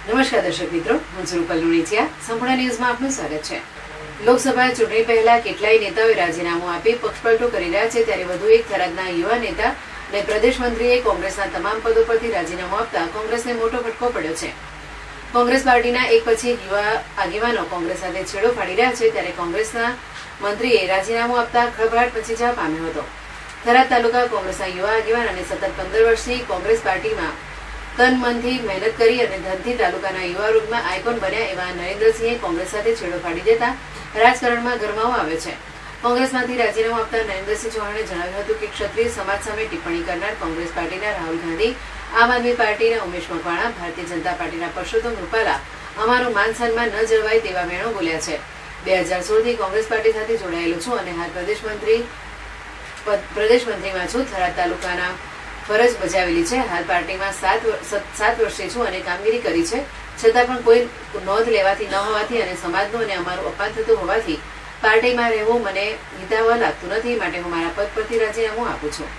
નમસ્કાર દર્શક મિત્રો, હું છું રૂપલ લુણીચિયા. સંપૂર્ણ ન્યૂઝમાં આપનું સ્વાગત છે. લોકસભા ચૂંટણી પહેલા કેટલાય નેતાઓએ રાજીનામું આપી પક્ષપલટો કરી રહ્યા છે, ત્યારે વધુ એક થરાદના યુવા નેતા અને પ્રદેશ મંત્રીએ કોંગ્રેસના તમામ પદો પરથી રાજીનામું આપતા કોંગ્રેસને મોટો ફટકો પડ્યો છે. કોંગ્રેસ પાર્ટીના એક પછી એક યુવા આગેવાનો કોંગ્રેસ સાથે છેડો ફાડી રહ્યા છે, ત્યારે કોંગ્રેસના મંત્રીએ રાજીનામું આપતા ખળભળાટ મચી જવા પામ્યો હતો. થરાદ તાલુકા કોંગ્રેસના યુવા આગેવાન અને સતત 15 વર્ષથી કોંગ્રેસ પાર્ટીમાં તન મનથી મહેનત કરી અને ધનથી તાલુકાના યુવા વર્ગમાં આઇકોન બન્યા એવા નરેન્દ્રસિંહે કોંગ્રેસ સાથે છેડો ફાડી દેતા રાજકારણમાં ગરમાવો આવે છે. કોંગ્રેસમાંથી રાજીનામું આપતા નરેન્દ્રસિંહ ચૌહાણે જણાવ્યું હતું કે ક્ષત્રિય સમાજ સામે ટિપ્પણી કરનાર કોંગ્રેસ પાર્ટીના રાહુલ ગાંધી, આમ આદમી પાર્ટીના ઉમેશ મકવાણા, ભારતીય જનતા પાર્ટીના પરસોત્તમ રૂપાલા અમારું માન સન્માન ન જળવાય તેવા વેણો બોલ્યા છે. 2016થી કોંગ્રેસ પાર્ટી સાથે જોડાયેલો છું અને હાલ પ્રદેશ મંત્રીમાં છું. થરાદ તાલુકાના ફરજ બજાવેલી છે. હાલ પાર્ટીમાં 7 વર્ષે છું અને કામગીરી કરી છે, છતાં પણ કોઈ નોંધ લેવાથી ન હોવાથી અને સમાજનું અને અમારું અપમાન થતું હોવાથી પાર્ટીમાં રહેવું મને હિતાવહ લાગતું નથી, માટે હું મારા પદ પરથી રાજીનામું આપું છું.